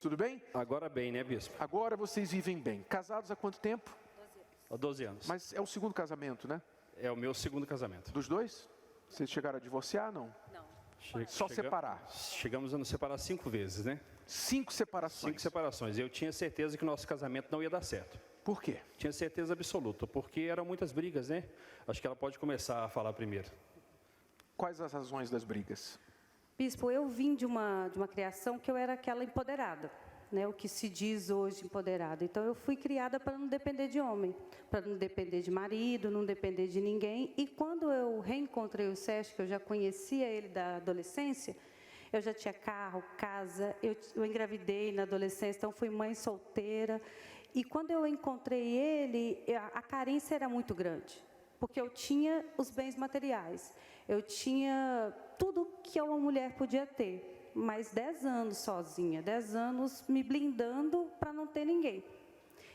Tudo bem? Agora bem, né, bispo? Agora vocês vivem bem. Casados há quanto tempo? 12 anos. Mas é o segundo casamento, né? É o meu segundo casamento. Dos dois? Vocês chegaram a divorciar, não? Não. Só separar? Chegamos a nos separar 5 vezes, né? 5 separações? 5 separações. Eu tinha certeza que o nosso casamento não ia dar certo. Por quê? Tinha certeza absoluta, porque eram muitas brigas, né? Acho que ela pode começar a falar primeiro. Quais as razões das brigas? Bispo, eu vim de uma criação que eu era aquela empoderada, né? O que se diz hoje empoderada. Então, eu fui criada para não depender de homem, para não depender de marido, não depender de ninguém. E quando eu reencontrei o Sérgio, que eu já conhecia ele da adolescência, eu já tinha carro, casa, eu engravidei na adolescência, então fui mãe solteira. E quando eu encontrei ele, a carência era muito grande, porque eu tinha os bens materiais, eu tinha tudo que uma mulher podia ter, mas 10 anos sozinha, 10 anos me blindando para não ter ninguém.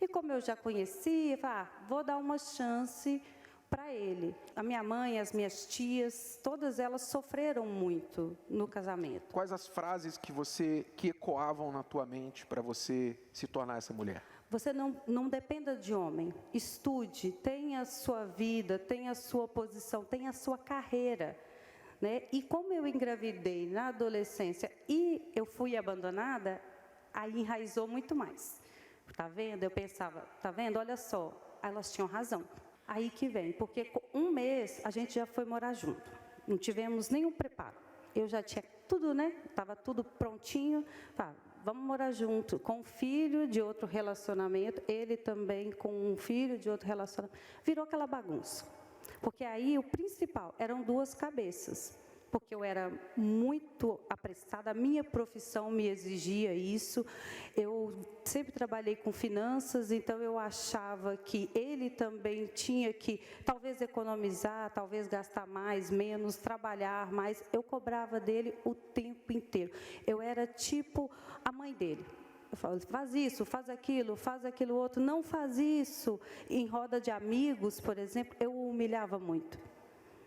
E como eu já conhecia, eu falei, vou dar uma chance para ele. A minha mãe, as minhas tias, todas elas sofreram muito no casamento. Quais as frases que ecoavam na tua mente para você se tornar essa mulher? Você não dependa de homem, estude, tenha a sua vida, tenha a sua posição, tenha a sua carreira, né? E como eu engravidei na adolescência e eu fui abandonada, aí enraizou muito mais. Tá vendo? Eu pensava, tá vendo? Olha só, elas tinham razão. Aí que vem, porque com 1 mês a gente já foi morar junto, não tivemos nenhum preparo. Eu já tinha tudo, né? Estava tudo prontinho. Vamos morar junto, com um filho de outro relacionamento, ele também com um filho de outro relacionamento. Virou aquela bagunça. Porque aí o principal eram 2 cabeças. Porque eu era muito apressada, a minha profissão me exigia isso. Eu sempre trabalhei com finanças, então eu achava que ele também tinha que talvez economizar, talvez gastar mais, menos, trabalhar mais. Eu cobrava dele o tempo inteiro. Eu era tipo a mãe dele. Eu falo, faz isso, faz aquilo outro, não faz isso. Em roda de amigos, por exemplo, eu o humilhava muito.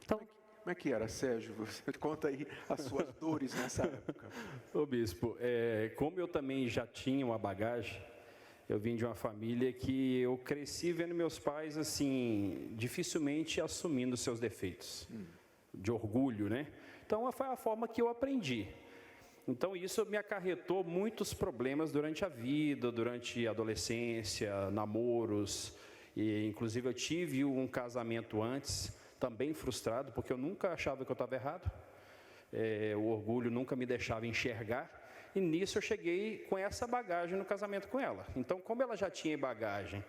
Então, como é que era, Sérgio? Você conta aí as suas dores nessa época. Ô bispo, como eu também já tinha uma bagagem, eu vim de uma família que eu cresci vendo meus pais, assim, dificilmente assumindo seus defeitos, de orgulho, né? Então, foi a forma que eu aprendi. Então, isso me acarretou muitos problemas durante a vida, durante a adolescência, namoros, e inclusive eu tive um casamento antes, também frustrado, porque eu nunca achava que eu estava errado, o orgulho nunca me deixava enxergar, e nisso eu cheguei com essa bagagem no casamento com ela. Então, como ela já tinha bagagem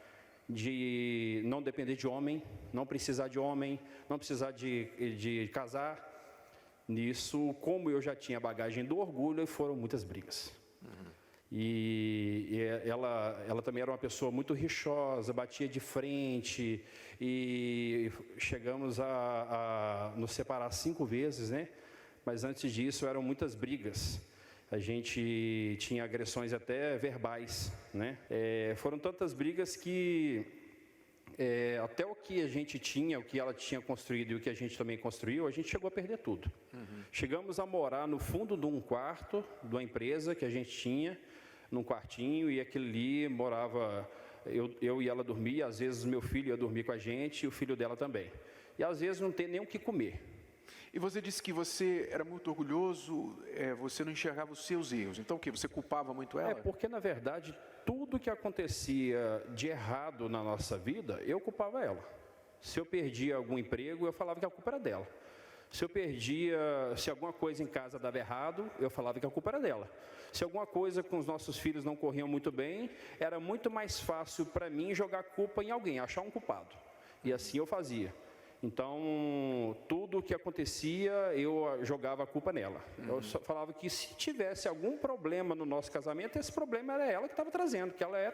de não depender de homem, não precisar de homem, não precisar de casar, nisso, como eu já tinha bagagem do orgulho, foram muitas brigas. E ela também era uma pessoa muito rixosa, batia de frente, e chegamos a nos separar 5 vezes, né? Mas antes disso eram muitas brigas. A gente tinha agressões até verbais, né? Foram tantas brigas que até o que a gente tinha, o que ela tinha construído e o que a gente também construiu, a gente chegou a perder tudo. Chegamos a morar no fundo de um quarto de uma empresa que a gente tinha, num quartinho, e aquele ali morava, eu e ela dormia, às vezes meu filho ia dormir com a gente e o filho dela também. E às vezes não tem nem o que comer. E você disse que você era muito orgulhoso, você não enxergava os seus erros. Então o quê? Você culpava muito ela? Porque na verdade, tudo que acontecia de errado na nossa vida, eu culpava ela. Se eu perdia algum emprego, eu falava que a culpa era dela. Se alguma coisa em casa dava errado, eu falava que a culpa era dela. Se alguma coisa com os nossos filhos não corriam muito bem, era muito mais fácil para mim jogar a culpa em alguém, achar um culpado. E assim eu fazia. Então, tudo o que acontecia, eu jogava a culpa nela. Eu só falava que se tivesse algum problema no nosso casamento, esse problema era ela que estava trazendo, que ela era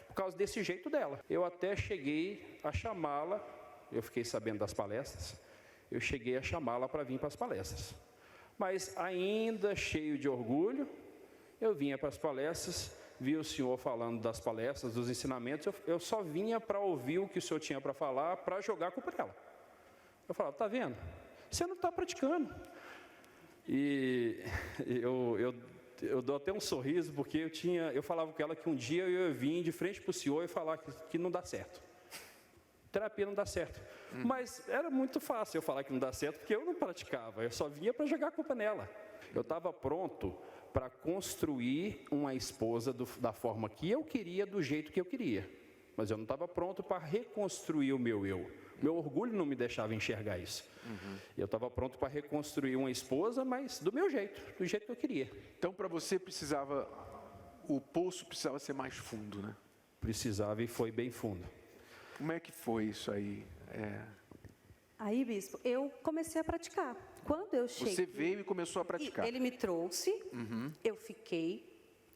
por causa desse jeito dela. Eu até cheguei a chamá-la, eu fiquei sabendo das palestras, eu cheguei a chamá-la para vir para as palestras. Mas ainda cheio de orgulho, eu vinha para as palestras, via o senhor falando das palestras, dos ensinamentos, eu só vinha para ouvir o que o senhor tinha para falar, para jogar a culpa nela. Eu falava, tá vendo? Você não está praticando. E eu eu dou até um sorriso, porque eu falava com ela que um dia eu ia vir de frente para o senhor e falar que não dá certo. Terapia não dá certo. Mas era muito fácil eu falar que não dá certo, porque eu não praticava, eu só vinha para jogar a culpa nela. Eu estava pronto para construir uma esposa da forma que eu queria, do jeito que eu queria. Mas eu não estava pronto para reconstruir o meu eu. Meu orgulho não me deixava enxergar isso. Eu estava pronto para reconstruir uma esposa, mas do meu jeito, do jeito que eu queria. Então, para você, o poço precisava ser mais fundo, né? Precisava e foi bem fundo. Como é que foi isso aí? Aí, bispo, eu comecei a praticar. Quando eu cheguei... Você veio e começou a praticar. Ele me trouxe, eu fiquei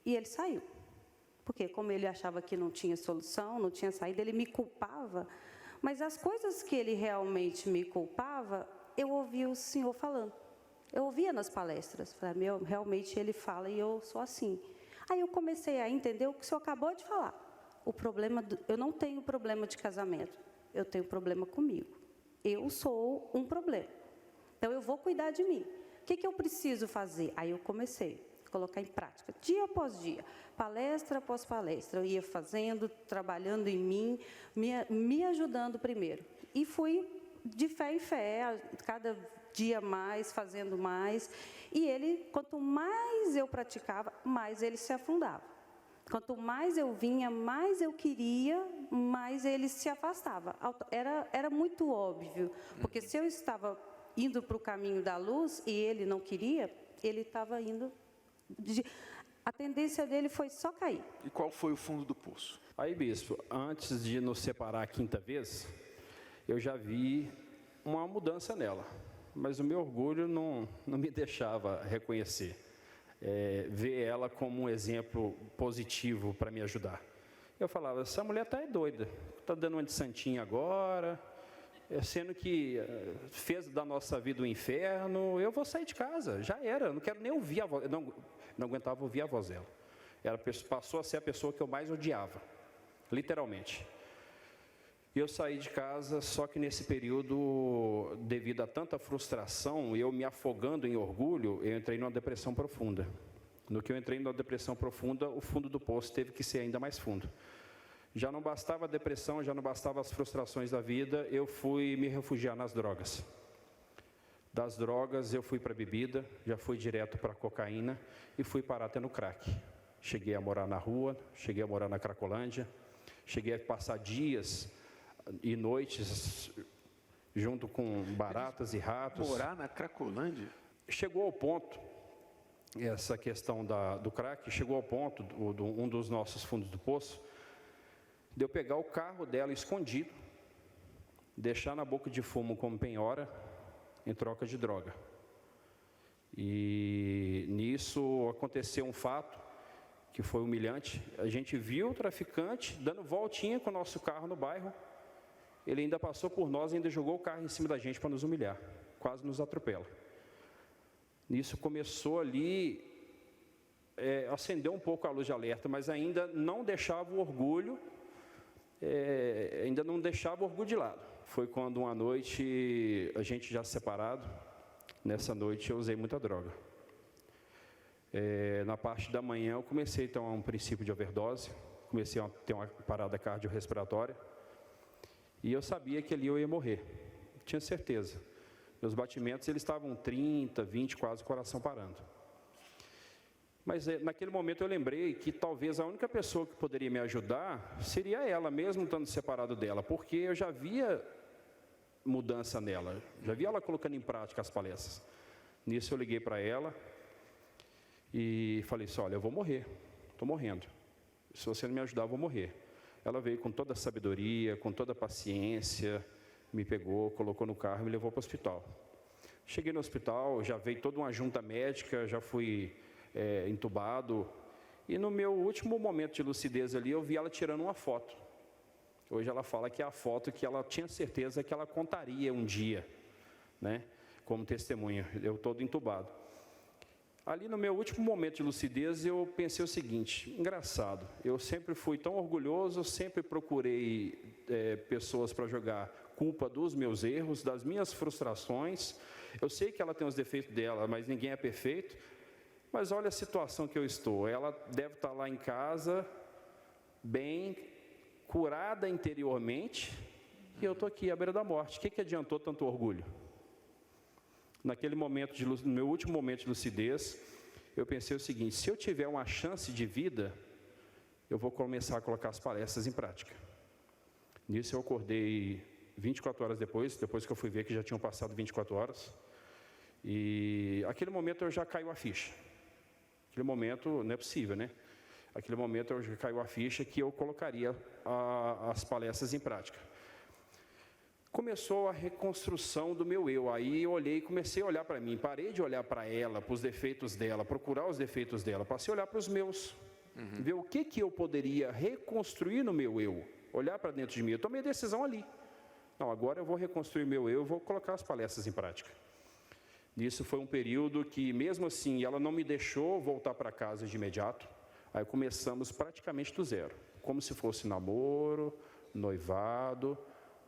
e ele saiu. Porque como ele achava que não tinha solução, não tinha saída, ele me culpava. Mas as coisas que ele realmente me culpava, eu ouvia o Senhor falando. Eu ouvia nas palestras. Falei, realmente ele fala e eu sou assim. Aí eu comecei a entender o que o Senhor acabou de falar. Eu não tenho problema de casamento, eu tenho problema comigo. Eu sou um problema. Então eu vou cuidar de mim. O que eu preciso fazer? Aí eu comecei a colocar em prática, dia após dia, palestra após palestra. Eu ia fazendo, trabalhando em mim, me ajudando primeiro. E fui de fé em fé, cada dia mais, fazendo mais. E ele, quanto mais eu praticava, mais ele se afundava. Quanto mais eu vinha, mais eu queria, mais ele se afastava. Era muito óbvio, porque se eu estava indo para o caminho da luz e ele não queria, ele estava indo... A tendência dele foi só cair. E qual foi o fundo do poço? Aí, bispo, antes de nos separar a quinta vez, eu já vi uma mudança nela. Mas o meu orgulho não me deixava reconhecer. Ver ela como um exemplo positivo para me ajudar. Eu falava, essa mulher está doida, está dando uma de santinha agora, sendo que fez da nossa vida um inferno, eu vou sair de casa, já era, eu não quero nem ouvir a voz, eu não aguentava ouvir a voz dela. Ela passou a ser a pessoa que eu mais odiava, literalmente. E eu saí de casa, só que nesse período, devido a tanta frustração, eu me afogando em orgulho, eu entrei numa depressão profunda. No que eu entrei numa depressão profunda, o fundo do poço teve que ser ainda mais fundo. Já não bastava a depressão, já não bastava as frustrações da vida, eu fui me refugiar nas drogas. Das drogas, eu fui para a bebida, já fui direto para a cocaína e fui parar até no crack. Cheguei a morar na rua, cheguei a morar na Cracolândia, cheguei a passar dias e noites junto com baratas e ratos. Morar na Cracolândia? Chegou ao ponto, essa questão do crack, chegou ao ponto, um dos nossos fundos do poço, de eu pegar o carro dela escondido, deixar na boca de fumo como penhora, em troca de droga. E nisso aconteceu um fato que foi humilhante. A gente viu o traficante dando voltinha com o nosso carro no bairro. Ele ainda passou por nós e ainda jogou o carro em cima da gente para nos humilhar. Quase nos atropela. Nisso começou ali, acendeu um pouco a luz de alerta, mas ainda não deixava o orgulho, de lado. Foi quando uma noite, a gente já separado, nessa noite eu usei muita droga. Na parte da manhã eu comecei a ter um princípio de overdose, comecei a ter uma parada cardiorrespiratória, e eu sabia que ali eu ia morrer, tinha certeza. Meus batimentos eles estavam 30, 20, quase o coração parando. Mas naquele momento eu lembrei que talvez a única pessoa que poderia me ajudar seria ela, mesmo estando separado dela, porque eu já via mudança nela, já via ela colocando em prática as palestras. Nisso eu liguei para ela e falei assim, olha, eu vou morrer, estou morrendo. Se você não me ajudar, eu vou morrer. Ela veio com toda a sabedoria, com toda a paciência, me pegou, colocou no carro e me levou para o hospital. Cheguei no hospital, já veio toda uma junta médica, já fui entubado. E no meu último momento de lucidez ali, eu vi ela tirando uma foto. Hoje ela fala que é a foto que ela tinha certeza que ela contaria um dia, né, como testemunha, eu todo entubado. Ali no meu último momento de lucidez, eu pensei o seguinte, engraçado, eu sempre fui tão orgulhoso, sempre procurei pessoas para jogar culpa dos meus erros, das minhas frustrações. Eu sei que ela tem os defeitos dela, mas ninguém é perfeito. Mas olha a situação que eu estou. Ela deve estar lá em casa, bem, curada interiormente, e eu estou aqui à beira da morte. O que adiantou tanto orgulho? Naquele momento, no meu último momento de lucidez, eu pensei o seguinte: se eu tiver uma chance de vida, eu vou começar a colocar as palestras em prática. Nisso eu acordei 24 horas depois que eu fui ver que já tinham passado 24 horas. E aquele momento eu já caiu a ficha. Aquele momento, não é possível, né? Aquele momento eu já caiu a ficha que eu colocaria as palestras em prática. Começou a reconstrução do meu eu. Aí eu olhei e comecei a olhar para mim. Parei de olhar para ela, para os defeitos dela, procurar os defeitos dela. Passei a olhar para os meus. Ver o que eu poderia reconstruir no meu eu. Olhar para dentro de mim. Eu tomei a decisão ali. Não, agora eu vou reconstruir meu eu, vou colocar as palestras em prática. Isso foi um período que, mesmo assim, ela não me deixou voltar para casa de imediato. Aí começamos praticamente do zero. Como se fosse namoro, noivado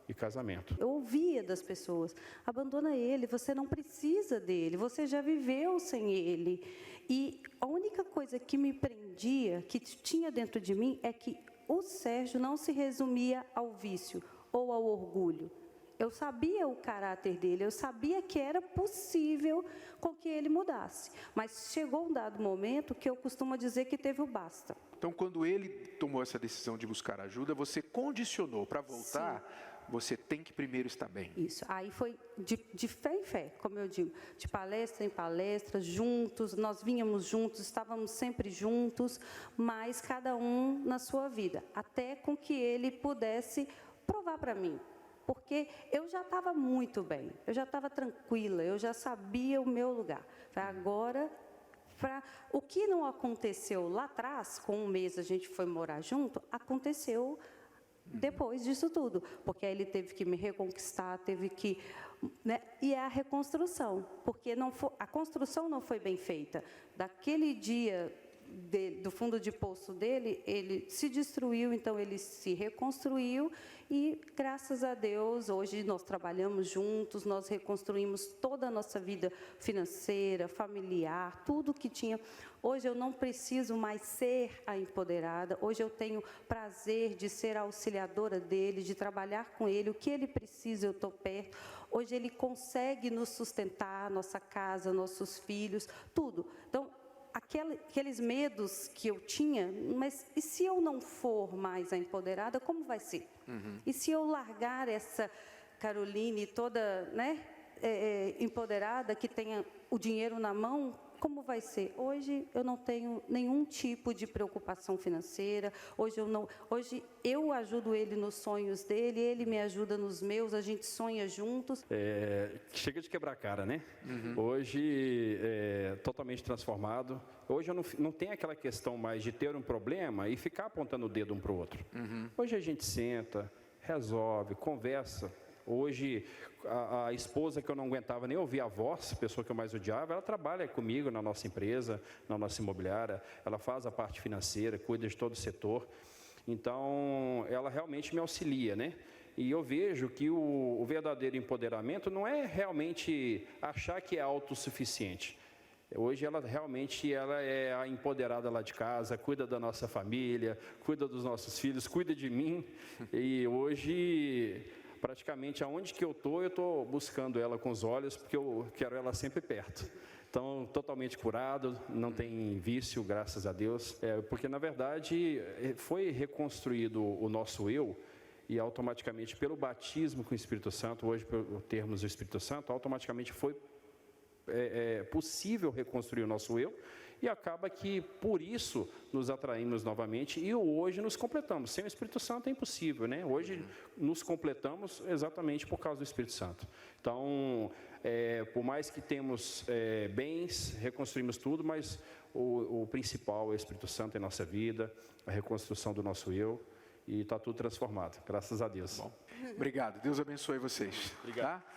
e casamento. Eu ouvia das pessoas: abandona ele, você não precisa dele, você já viveu sem ele. E a única coisa que me prendia, que tinha dentro de mim, é que o Sérgio não se resumia ao vício ou ao orgulho. Eu sabia o caráter dele, eu sabia que era possível com que ele mudasse. Mas chegou um dado momento que eu costumo dizer que teve o basta. Então, quando ele tomou essa decisão de buscar ajuda, você condicionou para voltar. Sim. Você tem que primeiro estar bem. Isso. Aí foi de fé em fé, como eu digo, de palestra em palestra, juntos, nós vinhamos juntos, estávamos sempre juntos, mas cada um na sua vida, até com que ele pudesse provar para mim. Porque eu já estava muito bem, eu já estava tranquila, eu já sabia o meu lugar. Agora, o que não aconteceu lá atrás, com um mês a gente foi morar junto, aconteceu depois disso tudo. Porque aí ele teve que me reconquistar, teve que... Né? E é a reconstrução, porque a construção não foi bem feita. Daquele dia... do fundo de poço dele, ele se destruiu, então ele se reconstruiu e, graças a Deus, hoje nós trabalhamos juntos, nós reconstruímos toda a nossa vida financeira, familiar, tudo que tinha. Hoje eu não preciso mais ser a empoderada, hoje eu tenho prazer de ser a auxiliadora dele, de trabalhar com ele, o que ele precisa eu estou perto. Hoje ele consegue nos sustentar, nossa casa, nossos filhos, tudo. Então, aqueles medos que eu tinha, mas e se eu não for mais a empoderada, como vai ser? E se eu largar essa Caroline toda, né, empoderada, que tenha o dinheiro na mão, como vai ser? Hoje eu não tenho nenhum tipo de preocupação financeira, hoje eu ajudo ele nos sonhos dele, ele me ajuda nos meus, a gente sonha juntos. Chega de quebrar a cara, né? Hoje totalmente transformado. Hoje eu não tenho aquela questão mais de ter um problema e ficar apontando o dedo um para o outro. Hoje a gente senta, resolve, conversa. Hoje, a esposa que eu não aguentava nem ouvir a voz, a pessoa que eu mais odiava, ela trabalha comigo na nossa empresa, na nossa imobiliária, ela faz a parte financeira, cuida de todo o setor. Então, ela realmente me auxilia, né? E eu vejo que o verdadeiro empoderamento não é realmente achar que é autossuficiente. Hoje ela é a empoderada lá de casa, cuida da nossa família, cuida dos nossos filhos, cuida de mim. E hoje, praticamente aonde que eu estou buscando ela com os olhos, porque eu quero ela sempre perto. Então, totalmente curado, não tem vício, graças a Deus. Porque, na verdade, foi reconstruído o nosso eu, e automaticamente, pelo batismo com o Espírito Santo, hoje, por termos o Espírito Santo, automaticamente foi possível reconstruir o nosso eu, e acaba que, por isso, nos atraímos novamente e hoje nos completamos. Sem o Espírito Santo é impossível, né? Hoje nos completamos exatamente por causa do Espírito Santo. Então, por mais que temos bens, reconstruímos tudo, mas o principal é o Espírito Santo em nossa vida, a reconstrução do nosso eu, e está tudo transformado, graças a Deus. Bom, obrigado. Deus abençoe vocês. Obrigado. Tá?